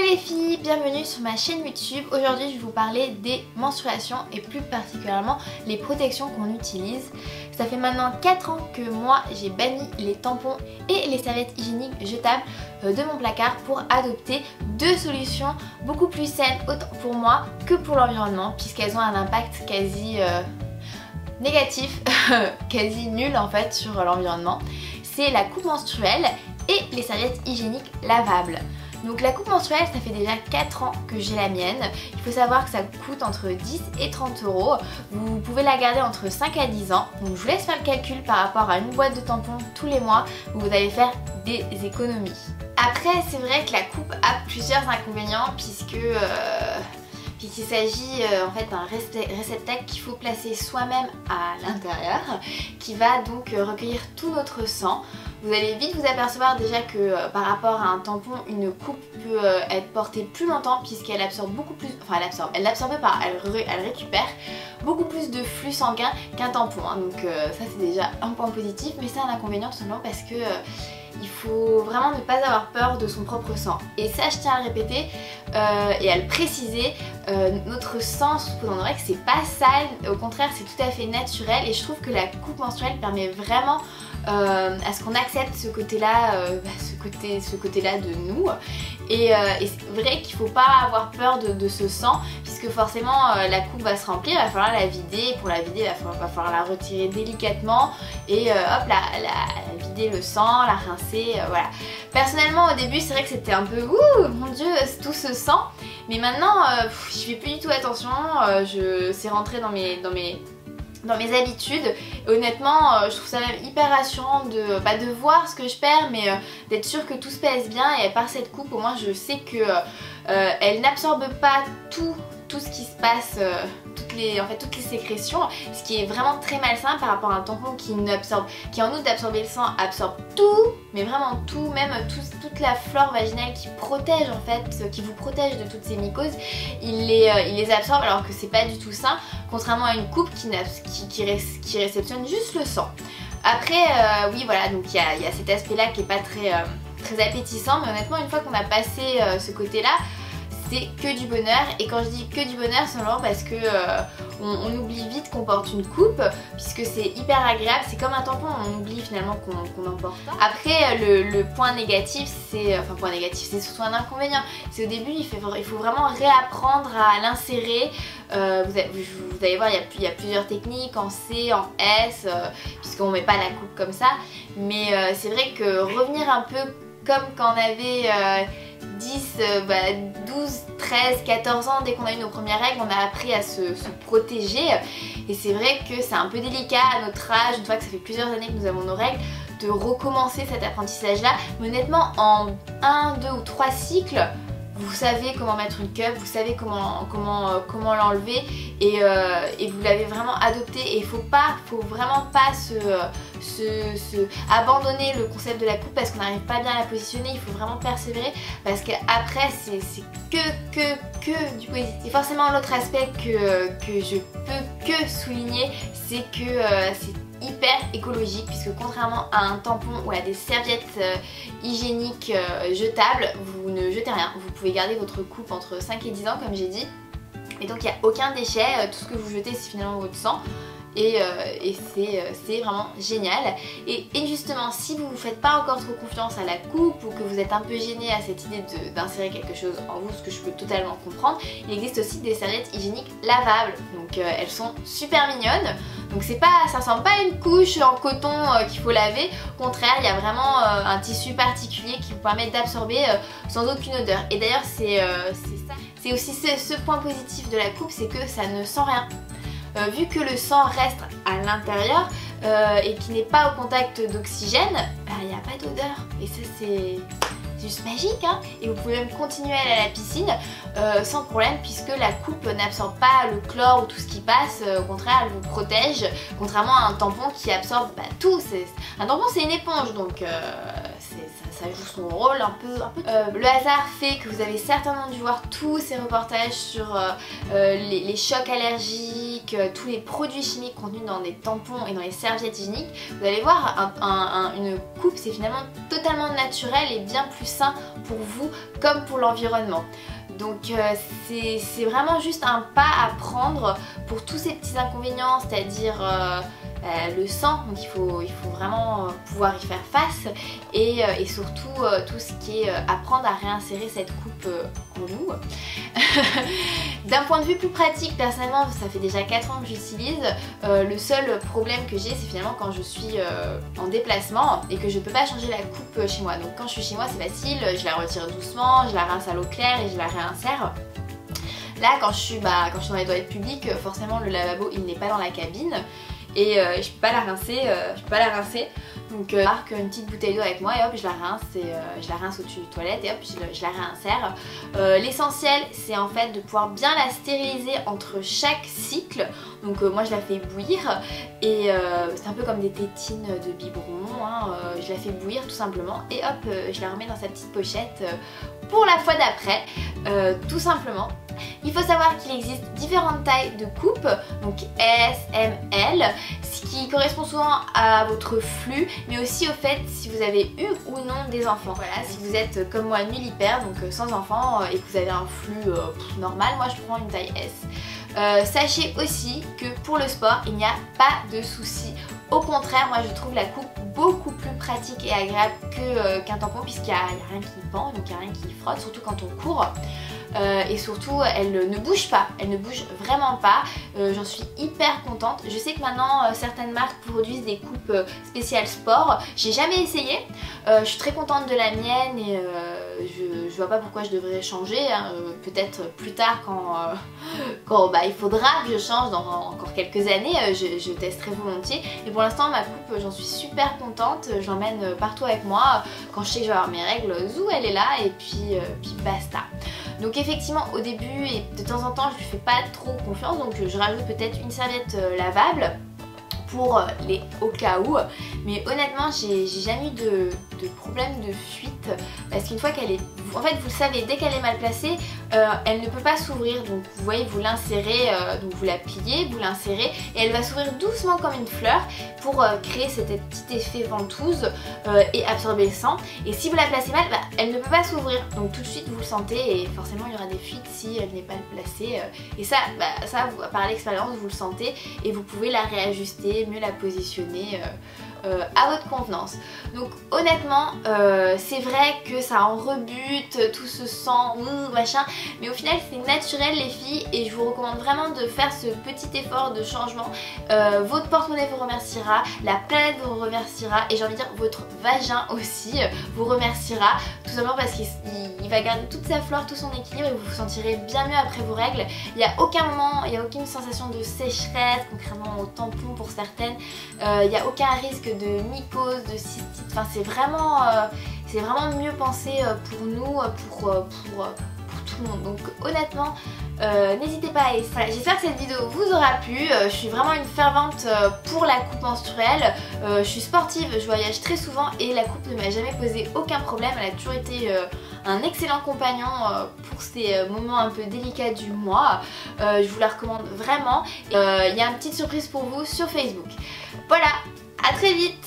les filles, bienvenue sur ma chaîne YouTube. Aujourd'hui je vais vous parler des menstruations et plus particulièrement les protections qu'on utilise. Ça fait maintenant 4 ans que moi j'ai banni les tampons et les serviettes hygiéniques jetables de mon placard pour adopter deux solutions beaucoup plus saines autant pour moi que pour l'environnement, puisqu'elles ont un impact quasi négatif, quasi nul en fait sur l'environnement. C'est la coupe menstruelle et les serviettes hygiéniques lavables. Donc la coupe menstruelle, ça fait déjà 4 ans que j'ai la mienne. Il faut savoir que ça coûte entre 10 et 30 euros. Vous pouvez la garder entre 5 à 10 ans. Donc je vous laisse faire le calcul par rapport à une boîte de tampons tous les mois où vous allez faire des économies. Après, c'est vrai que la coupe a plusieurs inconvénients puisqu'il s'agit en fait d'un réceptacle qu'il faut placer soi-même à l'intérieur, qui va donc recueillir tout notre sang. Vous allez vite vous apercevoir déjà que par rapport à un tampon, une coupe peut être portée plus longtemps puisqu'elle absorbe beaucoup plus, enfin elle n'absorbe pas, elle récupère beaucoup plus de flux sanguin qu'un tampon. Donc ça c'est déjà un point positif, mais c'est un inconvénient tout simplement parce que il faut vraiment ne pas avoir peur de son propre sang. Et ça je tiens à le répéter et à le préciser, notre sang sous vos oreilles c'est pas sale, au contraire c'est tout à fait naturel et je trouve que la coupe menstruelle permet vraiment à ce qu'on accepte ce côté-là ce côté-là de nous et c'est vrai qu'il ne faut pas avoir peur de ce sang puisque forcément la coupe va se remplir, il va falloir la vider, pour la vider il va falloir la retirer délicatement et hop la vider le sang, la rincer, voilà. Personnellement au début c'est vrai que c'était un peu ouh mon dieu tout ce sang, mais maintenant je fais plus du tout attention, c'est rentré dans mes habitudes et honnêtement je trouve ça même hyper rassurant de voir ce que je perds mais d'être sûre que tout se passe bien et par cette coupe au moins je sais que elle n'absorbe pas tout ce qui se passe, toutes les sécrétions, ce qui est vraiment très malsain par rapport à un tampon qui en outre d'absorber le sang absorbe tout, mais vraiment tout, même toute la flore vaginale qui protège en fait, qui vous protège de toutes ces mycoses, il les absorbe alors que c'est pas du tout sain, contrairement à une coupe qui réceptionne juste le sang. Après oui voilà, donc il y a cet aspect là qui est pas très appétissant, mais honnêtement une fois qu'on a passé ce côté là, c'est que du bonheur. Et quand je dis que du bonheur, c'est simplement parce que on oublie vite qu'on porte une coupe puisque c'est hyper agréable, c'est comme un tampon, on oublie finalement qu'on en porte. Après le point négatif, c'est surtout un inconvénient, c'est au début il faut vraiment réapprendre à l'insérer. Vous allez voir, il y a plusieurs techniques en C, en S, puisqu'on met pas la coupe comme ça, mais c'est vrai que revenir un peu comme quand on avait 10, 12, 13, 14 ans, dès qu'on a eu nos premières règles, on a appris à se protéger et c'est vrai que c'est un peu délicat à notre âge, une fois que ça fait plusieurs années que nous avons nos règles, de recommencer cet apprentissage là, mais honnêtement en 1, 2 ou 3 cycles, vous savez comment mettre une cup, vous savez comment l'enlever et vous l'avez vraiment adopté et il faut vraiment pas abandonner le concept de la coupe parce qu'on n'arrive pas bien à la positionner, il faut vraiment persévérer parce qu'après c'est que du positif. Et forcément l'autre aspect que je peux que souligner, c'est que c'est hyper écologique puisque contrairement à un tampon ou à des serviettes hygiéniques jetables, vous ne jetez rien, vous pouvez garder votre coupe entre 5 et 10 ans comme j'ai dit et donc il n'y a aucun déchet, tout ce que vous jetez c'est finalement votre sang et c'est vraiment génial. Et justement si vous ne faites pas encore trop confiance à la coupe ou que vous êtes un peu gêné à cette idée d'insérer quelque chose en vous, ce que je peux totalement comprendre, il existe aussi des serviettes hygiéniques lavables, donc elles sont super mignonnes. Donc ça ressemble pas à une couche en coton qu'il faut laver, au contraire il y a vraiment un tissu particulier qui vous permet d'absorber sans aucune odeur. Et d'ailleurs c'est aussi ce point positif de la coupe, c'est que ça ne sent rien. Vu que le sang reste à l'intérieur et qu'il n'est pas au contact d'oxygène, il n'y a pas d'odeur et ça c'est juste magique hein. Et vous pouvez même continuer à aller à la piscine sans problème puisque la coupe n'absorbe pas le chlore ou tout ce qui passe, au contraire elle vous protège, contrairement à un tampon qui absorbe tout. Un tampon c'est une éponge donc ça joue son rôle un peu. Le hasard fait que vous avez certainement dû voir tous ces reportages sur les chocs allergiques, tous les produits chimiques contenus dans des tampons et dans les serviettes hygiéniques. Vous allez voir, une coupe c'est finalement totalement naturel et bien plus sain pour vous comme pour l'environnement. Donc c'est vraiment juste un pas à prendre pour tous ces petits inconvénients, c'est-à-dire le sang, donc il faut vraiment pouvoir y faire face et surtout tout ce qui est apprendre à réinsérer cette coupe en nous. D'un point de vue plus pratique, personnellement ça fait déjà 4 ans que j'utilise, le seul problème que j'ai c'est finalement quand je suis en déplacement et que je peux pas changer la coupe chez moi. Donc quand je suis chez moi c'est facile, je la retire doucement, je la rince à l'eau claire et je la réinsère. Là quand je suis dans les toilettes publiques, forcément le lavabo il n'est pas dans la cabine et je peux pas la rincer, donc je marque une petite bouteille d'eau avec moi et hop je la rince au-dessus des toilettes et hop je la réinsère. L'essentiel c'est en fait de pouvoir bien la stériliser entre chaque cycle, donc moi je la fais bouillir et c'est un peu comme des tétines de biberon, hein, je la fais bouillir tout simplement et hop je la remets dans sa petite pochette pour la fois d'après, tout simplement. Il faut savoir qu'il existe différentes tailles de coupe, donc S, M, L, ce qui correspond souvent à votre flux, mais aussi au fait si vous avez eu ou non des enfants. Voilà, si vous êtes comme moi nullipare, donc sans enfants, et que vous avez un flux normal, moi je prends une taille S. Sachez aussi que pour le sport, il n'y a pas de souci. Au contraire, moi je trouve la coupe beaucoup plus pratique et agréable qu'un tampon, puisqu'il n'y a rien qui pend, donc il n'y a rien qui frotte, surtout quand on court. Et surtout elle ne bouge pas, elle ne bouge vraiment pas, j'en suis hyper contente. Je sais que maintenant certaines marques produisent des coupes spéciales sport, j'ai jamais essayé, je suis très contente de la mienne et je vois pas pourquoi je devrais changer, hein. Peut-être plus tard quand il faudra que je change dans encore quelques années, je testerai volontiers, mais pour l'instant ma coupe j'en suis super contente, je l'emmène partout avec moi, quand je sais que je vais avoir mes règles, zou elle est là et puis basta. Donc effectivement au début et de temps en temps je lui fais pas trop confiance, donc je rajoute peut-être une serviette lavable pour les au cas où, mais honnêtement j'ai jamais eu de problème de fuite, parce qu'une fois qu'elle est, en fait vous le savez, dès qu'elle est mal placée elle ne peut pas s'ouvrir, donc vous voyez vous l'insérez, donc vous la pliez, vous l'insérez et elle va s'ouvrir doucement comme une fleur pour créer cet petit effet ventouse et absorber le sang, et si vous la placez mal, elle ne peut pas s'ouvrir, donc tout de suite vous le sentez et forcément il y aura des fuites si elle n'est pas placée et ça, par l'expérience vous le sentez et vous pouvez la réajuster, mieux la positionner à votre convenance. Donc honnêtement c'est vrai que ça en rebute, tout ce sang, machin, mais au final c'est naturel les filles et je vous recommande vraiment de faire ce petit effort de changement. Votre porte-monnaie vous remerciera, la planète vous remerciera et j'ai envie de dire votre vagin aussi vous remerciera, tout simplement parce qu'il va garder toute sa flore, tout son équilibre et vous vous sentirez bien mieux après vos règles. Il n'y a aucun moment, il n'y a aucune sensation de sécheresse, contrairement au tampon pour certaines, il n'y a aucun risque de mycose, de cystite, enfin c'est vraiment mieux pensé pour nous, pour tout le monde. Donc honnêtement n'hésitez pas à essayer. Voilà, j'espère que cette vidéo vous aura plu. Je suis vraiment une fervente pour la coupe menstruelle. Je suis sportive, je voyage très souvent et la coupe ne m'a jamais posé aucun problème. Elle a toujours été un excellent compagnon pour ces moments un peu délicats du mois. Je vous la recommande vraiment. Il y a une petite surprise pour vous sur Facebook. Voilà, à très vite!